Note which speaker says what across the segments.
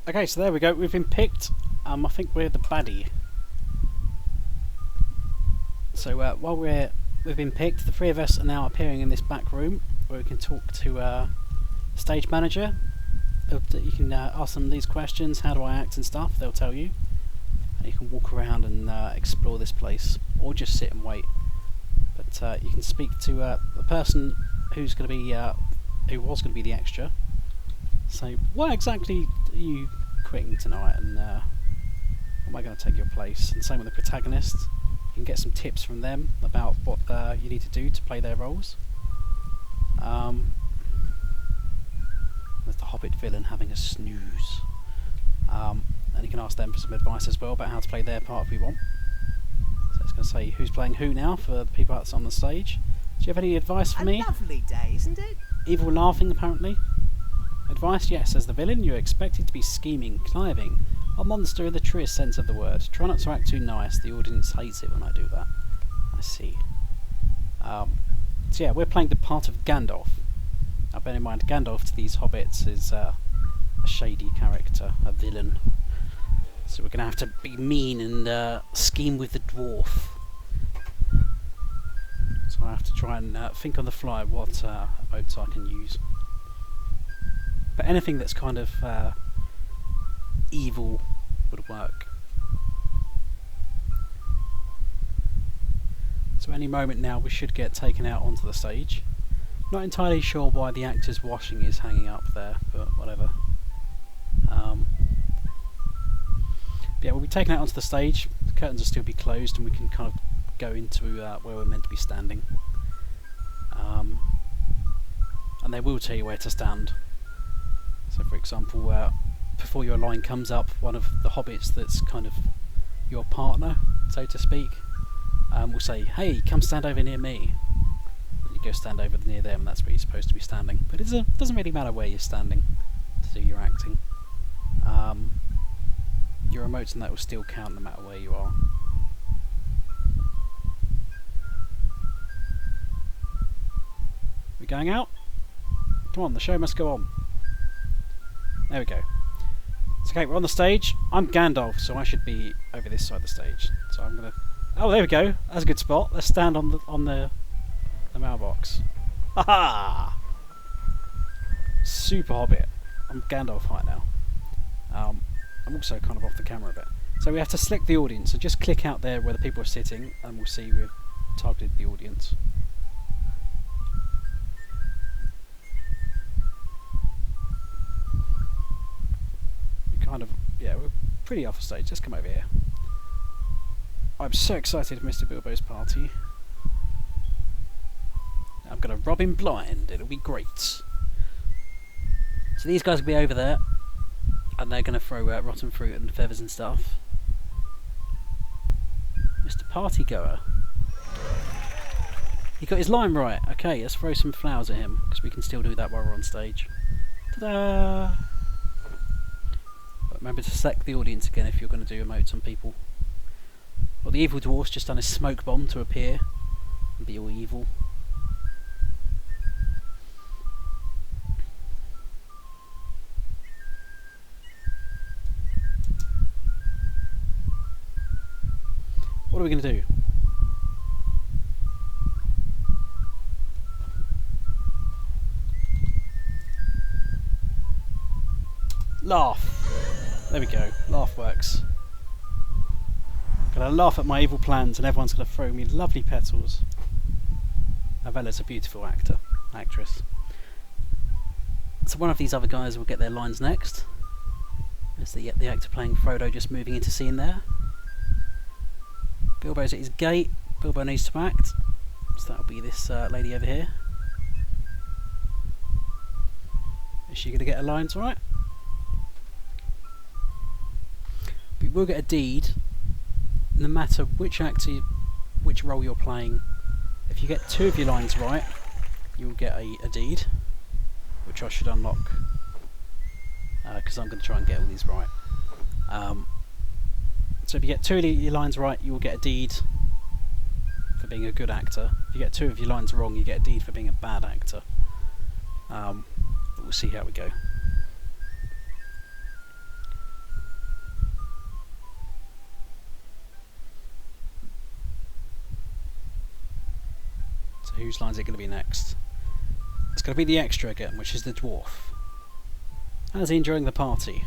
Speaker 1: Okay, so there we go. We've been picked. I think we're the baddie. So while we've been picked, the three of us are now appearing in this back room where we can talk to stage manager. You can ask them these questions: how do I act and stuff. They'll tell you, and you can walk around and explore this place, or just sit and wait. But you can speak to the person who's going to be who was going to be the extra. So, why exactly are you quitting tonight, and am I going to take your place? And same with the protagonist. You can get some tips from them about what you need to do to play their roles. There's the Hobbit villain having a snooze. And you can ask them for some advice as well about how to play their part if you want. So it's going to say who's playing who now for the people that's on the stage. Do you have any advice for me?
Speaker 2: A lovely day, isn't it?
Speaker 1: Evil laughing, apparently. Advice, yes, as the villain, you're expected to be scheming, conniving, a monster in the truest sense of the word. Try not to act too nice, the audience hates it when I do that. I see. So yeah, we're playing the part of Gandalf. Now bear in mind, Gandalf to these hobbits is a shady character, a villain. So we're going to have to be mean and scheme with the dwarf. So I have to try and think on the fly what emotes I can use. But anything that's kind of evil would work. So any moment now we should get taken out onto the stage. Not entirely sure why the actor's washing is hanging up there, but whatever. But yeah, we'll be taken out onto the stage. The curtains will still be closed and we can kind of go into where we're meant to be standing. And they will tell you where to stand. So for example, before your line comes up, one of the hobbits that's kind of your partner, so to speak, will say, hey, come stand over near me. And you go stand over near them, and that's where you're supposed to be standing. But it doesn't really matter where you're standing to do your acting. Your emotes and that will still count no matter where you are. We going out? Come on, the show must go on. There we go. It's okay, we're on the stage. I'm Gandalf, so I should be over this side of the stage. So I'm gonna. Oh, there we go. That's a good spot. Let's stand on the mailbox. Haha! Super Hobbit. I'm Gandalf height now. I'm also kind of off the camera a bit. So we have to select the audience. So just click out there where the people are sitting, and we'll see we've targeted the audience. Yeah, we're pretty off stage. Let's come over here. I'm so excited for Mr. Bilbo's party. I'm going to rob him blind. It'll be great. So these guys will be over there, and they're going to throw rotten fruit and feathers and stuff. Mr. Partygoer. He got his line right. Okay, let's throw some flowers at him, because we can still do that while we're on stage. Ta-da! Remember to select the audience again if you're going to do emotes on people. Well, the evil dwarf's just done a smoke bomb to appear and be all evil. What are we going to do? Laugh. There we go. Laugh works. Gonna laugh at my evil plans and everyone's gonna throw me lovely petals. Avella's a beautiful actress. So one of these other guys will get their lines next. There's the actor playing Frodo just moving into scene there. Bilbo's at his gate. Bilbo needs to act. So that'll be this lady over here. Is she gonna get her lines right? You will get a deed no matter which actor, which role you're playing. If you get 2 of your lines right, you'll get a deed, which I should unlock because I'm going to try and get all these right. So if you get 2 of your lines right, you will get a deed for being a good actor. If you get 2 of your lines wrong, you get a deed for being a bad actor. But we'll see how we go. whose line is it going to be next? It's going to be the extra again, which is the dwarf. How's he enjoying the party?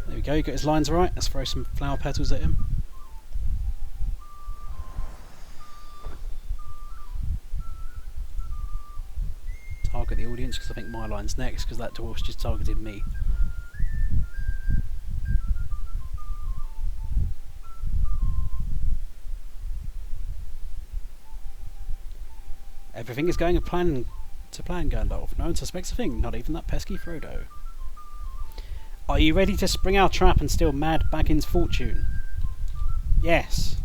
Speaker 1: There we go, got his lines right. Let's throw some flower petals at him. Target the audience, because I think my line's next, because that dwarf's just targeted me. Everything is going to plan, Gandalf. No one suspects a thing, not even that pesky Frodo. Are you ready to spring our trap and steal Mad Baggin's fortune? Yes.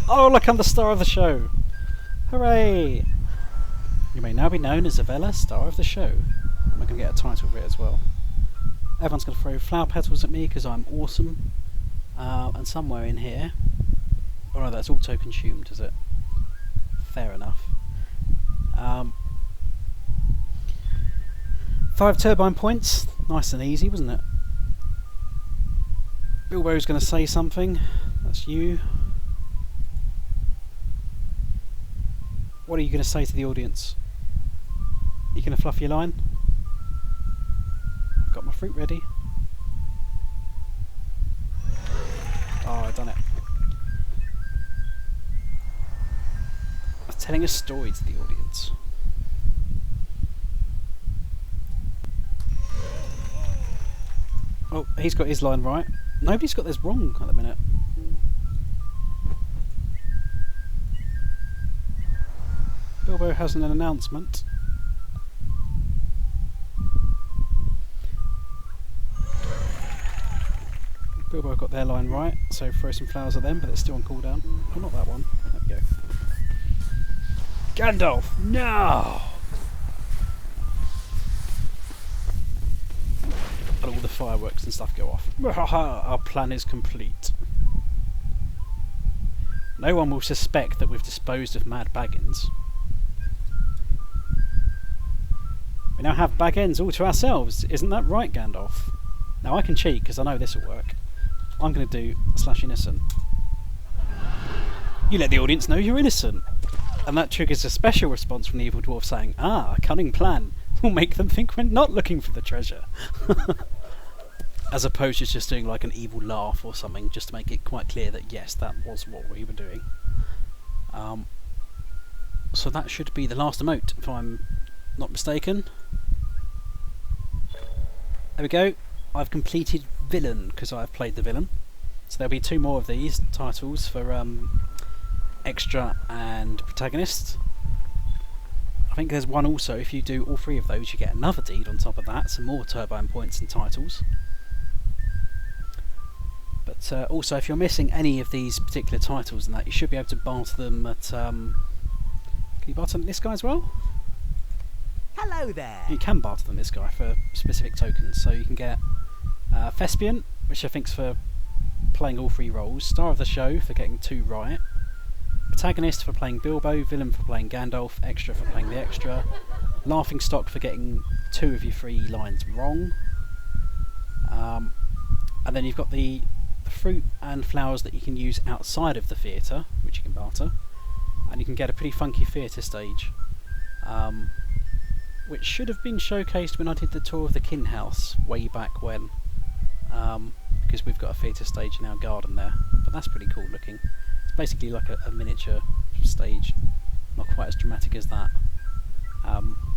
Speaker 1: Oh, look, I'm the star of the show. Hooray! You may now be known as Avella, star of the show. I'm going to get a title for it as well. Everyone's going to throw flower petals at me because I'm awesome. And somewhere in here... Oh no, that's auto-consumed, is it? Fair enough. 5 turbine points. Nice and easy, wasn't it? Bilbo's going to say something. That's you. What are you going to say to the audience? You going to fluff your line? I've got my fruit ready. Oh, I've done it. I was telling a story to the audience. Oh, he's got his line right. Nobody's got theirs wrong at the minute. Bilbo has an announcement. Bilbo got their line right, so throw some flowers at them, but it's still on cooldown. Oh, not that one. There we go. Gandalf, no! And all the fireworks and stuff go off. Our plan is complete. No one will suspect that we've disposed of Mad Baggins. We now have Baggins all to ourselves. Isn't that right, Gandalf? Now I can cheat because I know this will work. I'm going to do /innocent. You let the audience know you're innocent. And that triggers a special response from the evil dwarf saying, "Ah, a cunning plan will make them think we're not looking for the treasure." As opposed to just doing like an evil laugh or something, just to make it quite clear that yes, that was what we were doing. So that should be the last emote, if I'm not mistaken. There we go. I've completed villain because I've played the villain. So there'll be 2 more of these titles for extra and protagonist. I think there's one also, if you do all 3 of those you get another deed on top of that, some more turbine points and titles. But also if you're missing any of these particular titles and that, you should be able to barter them at... can you barter them this guy as well?
Speaker 2: Hello there!
Speaker 1: You can barter them this guy for specific tokens, so you can get Thespian, which I think's for playing all 3 roles, Star of the Show for getting 2 right, Protagonist for playing Bilbo, Villain for playing Gandalf, Extra for playing the Extra, Laughing Stock for getting 2 of your 3 lines wrong, and then you've got the fruit and flowers that you can use outside of the theatre, which you can barter, and you can get a pretty funky theatre stage, which should have been showcased when I did the tour of the Kin House way back when, because we've got a theatre stage in our garden there, but that's pretty cool looking. It's basically like a miniature stage, not quite as dramatic as that.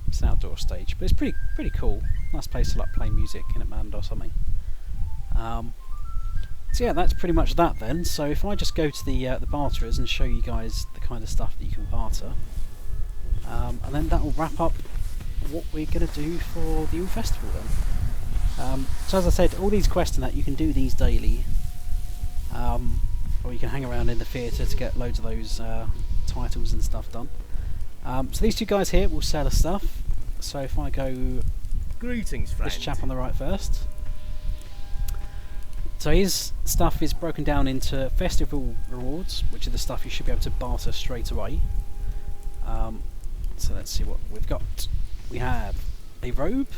Speaker 1: It's an outdoor stage, but it's pretty cool. Nice place to like play music in a band or something. So yeah, that's pretty much that then. So if I just go to the barterers and show you guys the kind of stuff that you can barter, and then that will wrap up what we're going to do for the Yule Festival then. So as I said, all these quests and that, you can do these daily, or you can hang around in the theatre to get loads of those titles and stuff done. So these 2 guys here will sell us stuff. So if I go...
Speaker 2: Greetings, friend.
Speaker 1: This chap on the right first. So his stuff is broken down into festival rewards, which are the stuff you should be able to barter straight away. So let's see what we've got. We have a robe,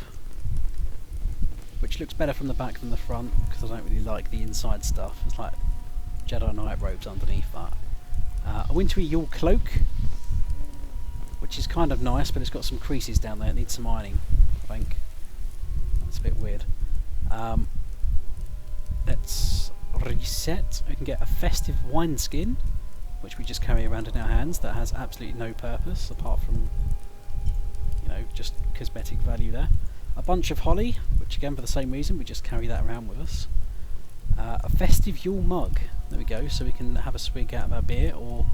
Speaker 1: which looks better from the back than the front, because I don't really like the inside stuff. It's like Jedi Knight robes underneath that. A wintry Yule cloak, which is kind of nice, but it's got some creases down there. It needs some ironing, I think. That's a bit weird. Let's reset. We can get a festive wineskin, which we just carry around in our hands, that has absolutely no purpose apart from, you know, just cosmetic value there. A bunch of holly, which again for the same reason, we just carry that around with us. A festive Yule mug, there we go, so we can have a swig out of our beer or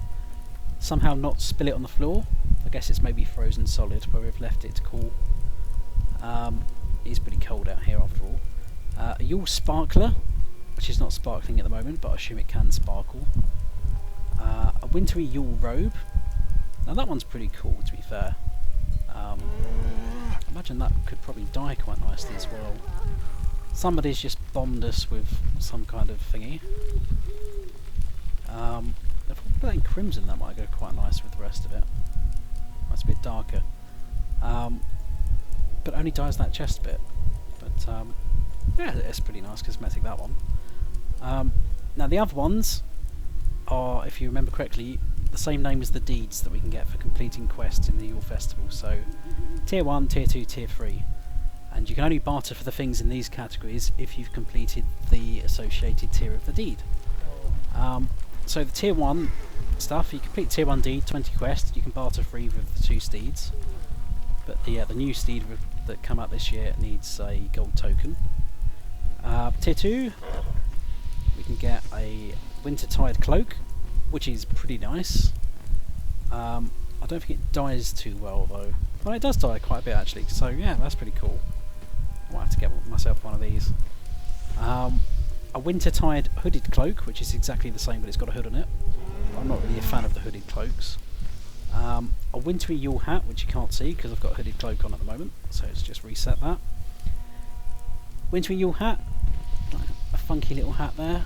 Speaker 1: somehow not spill it on the floor. I guess it's maybe frozen solid where we've left it to cool. It is pretty cold out here after all. A Yule sparkler, which is not sparkling at the moment, but I assume it can sparkle. A wintry Yule robe. Now that one's pretty cool, to be fair. I imagine that could probably dye quite nicely as well. Somebody's just bombed us with some kind of thingy. If I put that in crimson, that might go quite nice with the rest of it. That's a bit darker. But only dyes that chest bit. But yeah, it's pretty nice cosmetic, that one. Now the other ones are, if you remember correctly, the same name as the deeds that we can get for completing quests in the Yule Festival. So Tier 1, Tier 2, Tier 3. And you can only barter for the things in these categories if you've completed the associated tier of the deed. So the Tier 1 stuff, you complete Tier 1 deed, 20 quests, you can barter for either of the 2 steeds. But the new steed that come out this year needs a gold token. Tier 2, we can get a Wintertide cloak, which is pretty nice. I don't think it dyes too well though. Well, it does dye quite a bit actually, so yeah, that's pretty cool. I might have to get myself one of these. A Wintertide hooded cloak, which is exactly the same but it's got a hood on it. I'm not really a fan of the hooded cloaks. A wintry Yule hat, which you can't see because I've got a hooded cloak on at the moment, so let's just reset that. Wintry Yule hat, a funky little hat there,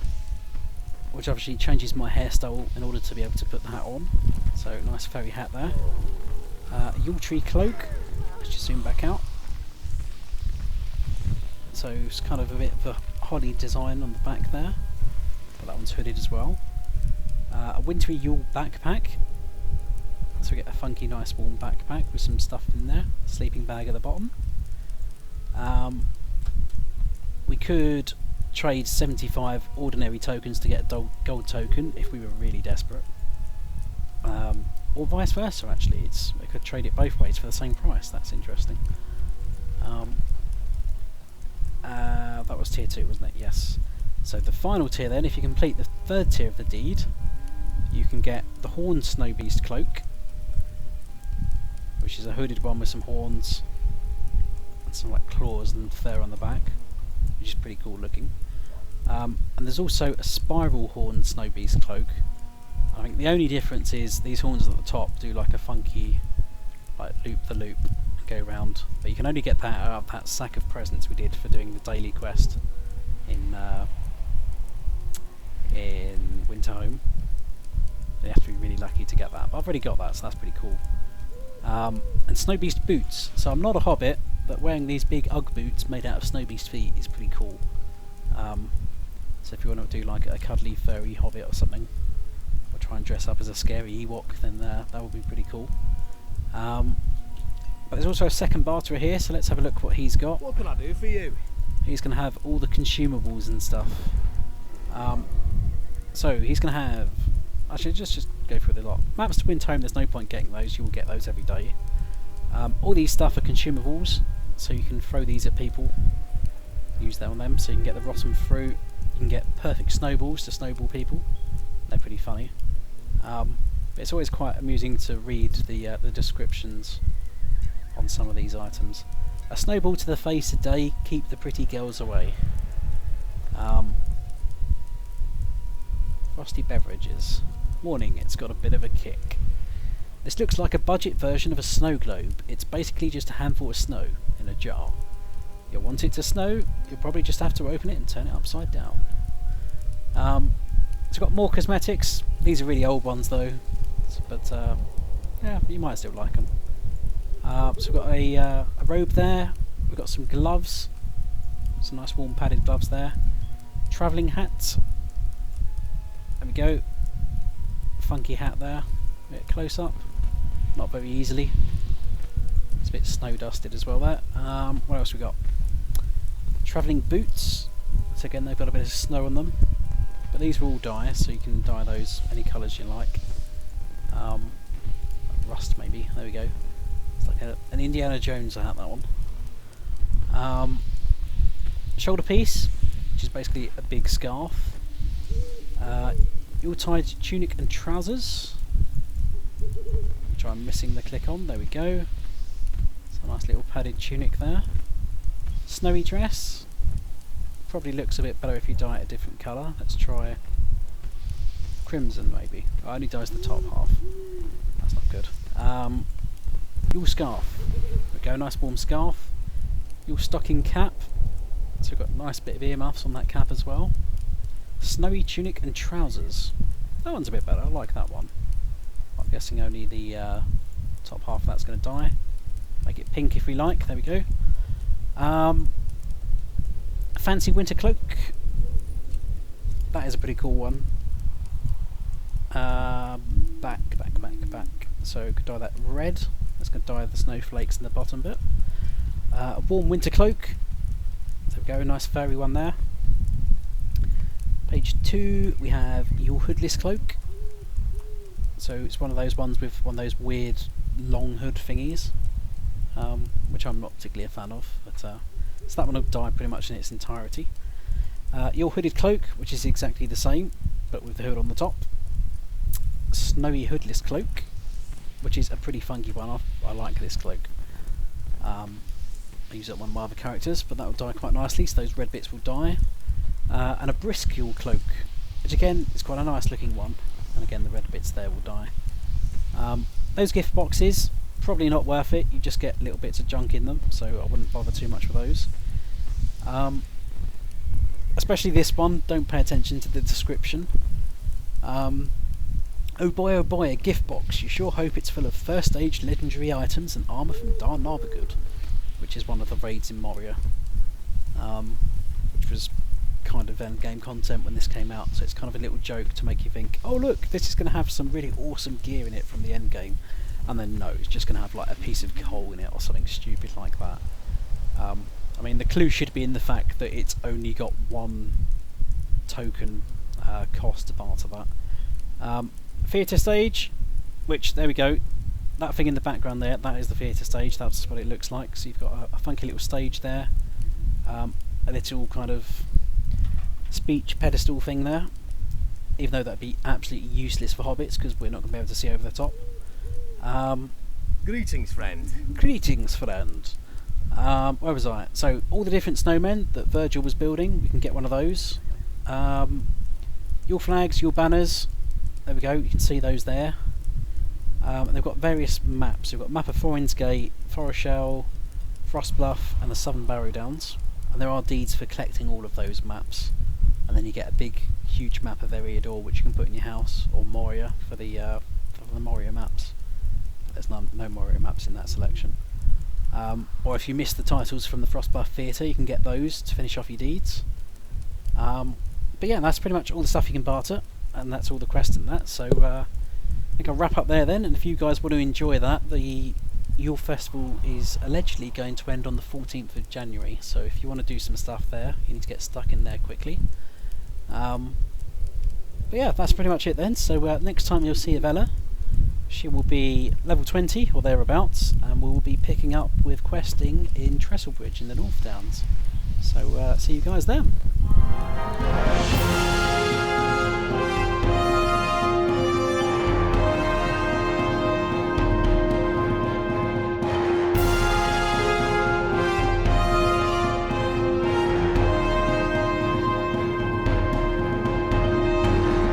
Speaker 1: which obviously changes my hairstyle in order to be able to put the hat on. So nice fairy hat there. A Yule tree cloak, let's just zoom back out. So it's kind of a bit of a holly design on the back there, but that one's hooded as well. A wintry Yule backpack, so we get a funky nice warm backpack with some stuff in there, sleeping bag at the bottom. We could trade 75 ordinary tokens to get a gold token if we were really desperate, or vice versa actually. We could trade it both ways for the same price. That's interesting. That was tier 2, wasn't it? Yes. So the final tier then, if you complete the 3rd tier of the deed, you can get the Horned Snow Beast cloak, which is a hooded one with some horns and some like claws and fur on the back, which is pretty cool looking. And there's also a Spiral Horned Snow Beast cloak. I think the only difference is these horns at the top do like a funky like loop the loop and go round, but you can only get that out of that sack of presents we did for doing the daily quest in Winterhome. You have to be really lucky to get that, but I've already got that, so that's pretty cool. And Snow Beast boots. So I'm not a hobbit, but wearing these big Ugg boots made out of Snow Beast feet is pretty cool. So if you want to do like a cuddly furry hobbit or something, or try and dress up as a scary Ewok, then that would be pretty cool. But there's also a second barterer here, so let's have a look what he's got.
Speaker 2: What can I do for you?
Speaker 1: He's going to have all the consumables and stuff. So he's going to have... Actually, just go through the lot. Maps to Windhome, there's no point getting those, you will get those every day. All these stuff are consumables, so you can throw these at people, use that on them, so you can get the rotten fruit, you can get perfect snowballs to snowball people, they're pretty funny. But it's always quite amusing to read the descriptions on some of these items. A snowball to the face a day, keep the pretty girls away. Frosty beverages. Warning, it's got a bit of a kick. This looks like a budget version of a snow globe. It's basically just a handful of snow in a jar. You'll want it to snow, you'll probably just have to open it and turn it upside down. It's got more cosmetics. These are really old ones though, but yeah, you might still like them. So we've got a robe there, we've got some gloves, some nice warm padded gloves there. Travelling hat. There we go. funky hat there. A bit close up, not very easily. It's a bit snow dusted as well there. What else we got? Travelling boots. So again, they've got a bit of snow on them, but these will all dye, so you can dye those any colours you like. Rust maybe. There we go. It's like an Indiana Jones hat, that one. Shoulder piece, which is basically a big scarf. Yuletide tunic and trousers, which I'm missing the click on. There we go. It's a nice little padded tunic there. Snowy dress. Probably looks a bit better if you dye it a different colour. Let's try crimson maybe. Oh, it only dyes the top half. That's not good. Yule scarf. There we go, nice warm scarf. Yule stocking cap. So we've got a nice bit of earmuffs on that cap as well. Snowy tunic and trousers. That one's a bit better, I like that one. I'm guessing only the top half of that's going to dye. Make it pink if we like, there we go. Fancy winter cloak. That is a pretty cool one. Back. So could dye that red. That's going to dye the snowflakes in the bottom bit. A warm winter cloak. There we go, nice furry one there. Page 2, we have your hoodless cloak. So it's one of those ones with one of those weird long hood thingies, which I'm not particularly a fan of. But so that one will dye pretty much in its entirety. Your hooded cloak, which is exactly the same, but with the hood on the top. Snowy hoodless cloak, which is a pretty funky one. I like this cloak. I use it on one of my other characters, but that will dye quite nicely, so those red bits will dye. And a brisk Yule cloak, which again is quite a nice looking one, and again the red bits there will dye. Those gift boxes, probably not worth it, you just get little bits of junk in them, so I wouldn't bother too much with those. Especially this one, don't pay attention to the description. Oh boy, a gift box. You sure hope it's full of first age legendary items and armour from Dar Narbergood, which is one of the raids in Moria, which was kind of end game content when this came out, so it's kind of a little joke to make you think, oh look, this is going to have some really awesome gear in it from the end game, and then no, it's just going to have like a piece of coal in it or something stupid like that. I mean, the clue should be in the fact that it's only got one token cost to barter that. Theatre stage, which, there we go, that thing in the background there, that is the theatre stage, that's what it looks like. So you've got a funky little stage there, a little kind of speech pedestal thing there, even though that'd be absolutely useless for hobbits because we're not going to be able to see over the top.
Speaker 2: Greetings, friend.
Speaker 1: Greetings, friend. Where was I? So all the different snowmen that Virgil was building, we can get one of those. Your flags, your banners, there we go, you can see those there. And they've got various maps. We've got a map of Forin's Gate, Foreshell, Frostbluff and the Southern Barrow Downs, and there are deeds for collecting all of those maps, and then you get a big huge map of Eriador which you can put in your house, or Moria for the Moria maps. There's no Moria maps in that selection. Or if you miss the titles from the Frostbluff Theatre, you can get those to finish off your deeds. But yeah, that's pretty much all the stuff you can barter, and that's all the quests and that, so I think I'll wrap up there then, and if you guys want to enjoy that, the Yule Festival is allegedly going to end on the 14th of January, so if you want to do some stuff there, you need to get stuck in there quickly. But yeah, that's pretty much it then, so next time you'll see Avella, she will be level 20 or thereabouts, and we will be picking up with questing in Trestlebridge in the North Downs. So see you guys then.